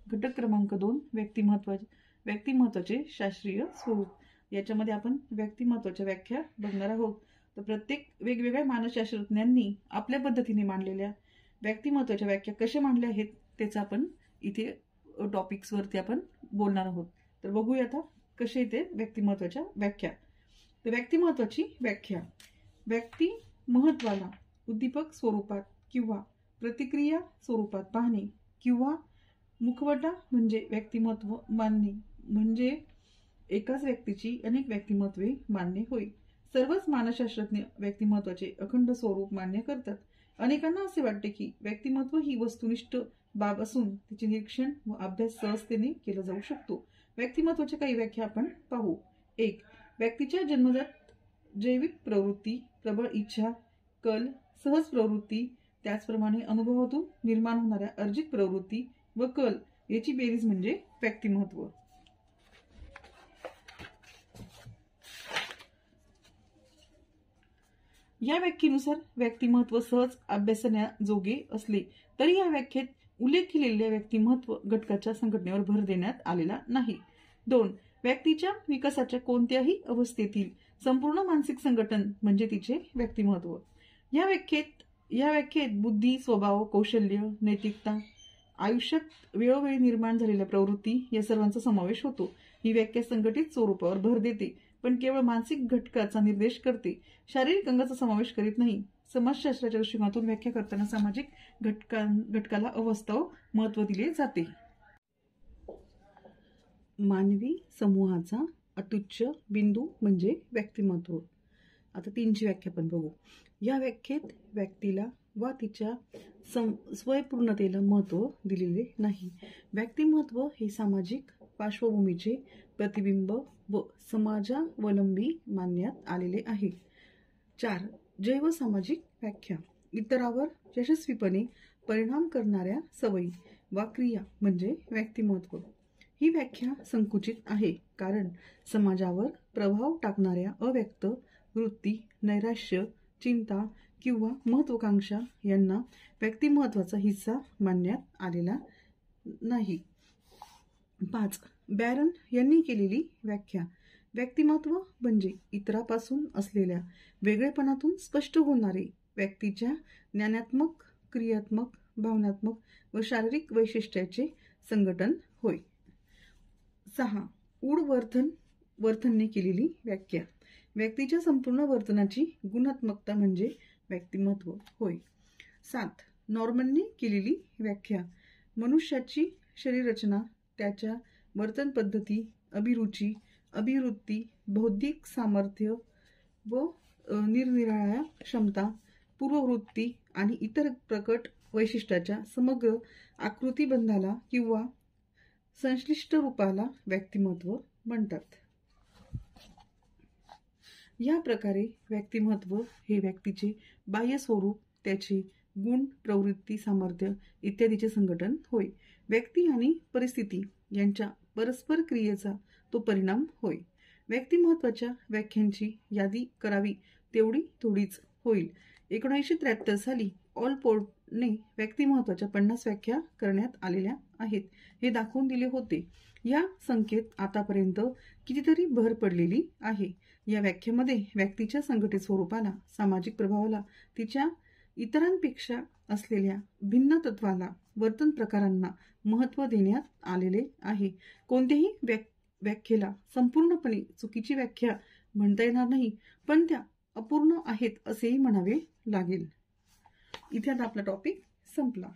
घटक क्रमांक 2 व्यक्तिमत्वाचे शास्त्रीय स्वरूप। याच्यामध्ये आपण व्यक्तिमत्वाच्या व्याख्या बघणार आहोत। तर प्रत्येक वेगवेगळ्या मानसशास्त्रज्ञांनी आपल्या पद्धतीने मांडलेल्या व्यक्तिमत्वाच्या व्याख्या कशा मांडल्या आहेत त्याचा आपण इथे टॉपिक्स वरती आपण बोलणार आहोत। तर बघूया आता कसे येते व्यक्तिमत्वाच्या व्याख्या। तर व्यक्तिमत्वाची व्याख्या, व्यक्ती महत्वाला उद्दीपक स्वरूपात किंवा प्रतिक्रिया स्वरूपात पाहणे किंवा मुखवटा म्हणजे व्यक्तिमत्व मानणे म्हणजे एकाच व्यक्तीची अनेक व्यक्तिमत्वे मानणे होय। सर्वच मानसशास्त्रज्ञ व्यक्तिमत्वाचे अखंड स्वरूप मान्य करतात। अनेकांना असे वाटते की व्यक्तिमत्व ही वस्तुनिष्ठ बाब असून तिचे निरीक्षण व अभ्यास सहजतेने केला जाऊ शकतो। व्यक्तिमत्वाच्या काही व्याख्या आपण पाहू। 1. व्यक्तीच्या जन्मजात जैविक प्रवृत्ती, प्रबळ इच्छा, कल, सहज प्रवृत्ती, त्याचप्रमाणे अनुभवातून निर्माण होणाऱ्या अर्जित प्रवृत्ती व कल याची बेरीज म्हणजे व्यक्तिमत्व। या व्याख्येनुसार व्यक्तिमत्व सहज अभ्यासण्याजोगे असले तरी या व्याख्येत उल्लेख केलेल्या व्यक्तिमत्व घटकाच्या संघटनेवर भर देण्यात आलेला नाही। 2. व्यक्तीच्या विकासाच्या कोणत्याही अवस्थेतील संपूर्ण मानसिक संघटन म्हणजे तिचे व्यक्तिमत्व। या व्याख्येत बुद्धी, स्वभाव, कौशल्य, नैतिकता, आयुष्यात वेळोवेळी निर्माण झालेल्या प्रवृत्ती या सर्वांचा समावेश होतो। ही व्याख्या संघटित स्वरूपावर भर देते पण केवळ मानसिक घटकाचा निर्देश करते, शारीरिक अंगाचा समावेश करीत नाही। समाजशास्त्राच्या दृष्टिकोनातून व्याख्या करताना सामाजिक घटकाला अवास्तव महत्त्व दिले जाते। मानवी समूहाचा अत्युच्च बिंदू म्हणजे व्यक्तिमत्व। आता 3ची व्याख्या पण बघू। या व्याख्येत व्यक्तीला वा तिच्या स्वयंपूर्णतेला महत्त्व दिलेले नाही। व्यक्तिमत्व हे सामाजिक पार्श्वभूमीचे प्रतिबिंब व समाजावलंबी मानण्यात आलेले आहे। 4. जैव सामाजिक व्याख्या, इतरांवर यशस्वीपणे परिणाम करणाऱ्या सवयी वा क्रिया म्हणजे व्यक्तिमत्व। ही व्याख्या संकुचित आहे कारण समाजावर प्रभाव टाकणाऱ्या अव्यक्त वृत्ती, नैराश्य, चिंता किंवा महत्वाकांक्षा यांना व्यक्तिमत्वाचा हिस्सा मानण्यात आलेला नाही। 5. बॅरन यांनी केलेली व्याख्या, व्यक्तिमत्व म्हणजे इतरांपासून असलेल्या वेगळेपणातून स्पष्ट होणारे व्यक्तीच्या ज्ञानात्मक, क्रियात्मक, भावनात्मक व शारीरिक वैशिष्ट्याचे संघटन होय। 6. उड वर्थनने केलेली व्याख्या, व्यक्तीच्या संपूर्ण वर्तनाची गुणात्मकता म्हणजे व्यक्तिमत्व होय। 7. नॉर्मनने केलेली व्याख्या, मनुष्याची शरीररचना, त्याच्या वर्तन पद्धती, अभिरुची, अभिवृत्ती, बौद्धिक सामर्थ्य व निरनिराळ्या क्षमता, पूर्ववृत्ती आणि इतर प्रकट वैशिष्ट्याच्या समग्र आकृतिबंधाला किंवा संश्लिष्ट रूपाला व्यक्तिमत्व म्हणतात। या प्रकारे व्यक्तिमत्व हे व्यक्तीचे बाह्य स्वरूप, त्याचे गुण, प्रवृत्ती, सामर्थ्य इत्यादीचे संघटन होय। व्यक्ती आणि परिस्थिती यांच्या परस्पर क्रियेचा तो परिणाम होय। व्यक्तिमत्वाच्या व्याख्यांची यादी करावी तेवढी थोडीच होईल। 1973 साली ऑलपोर्टने व्यक्तिमत्वाच्या 50 व्याख्या करण्यात आलेल्या आहेत हे दाखवून दिले होते। या संख्येत आतापर्यंत कितीतरी भर पडलेली आहे। या व्याख्येमध्ये व्यक्तीच्या संघटित स्वरूपाला, सामाजिक प्रभावाला, तिच्या इतरांपेक्षा असलेल्या भिन्न तत्वाला, वर्तन प्रकारांना महत्त्व देण्यात आलेले आहे। कोणत्याही व्याख्येला संपूर्णपणे चुकीची व्याख्या म्हणता येणार नाही पण त्या अपूर्ण आहेत असेही म्हणावे लागेल। इथे आता आपला टॉपिक संपला।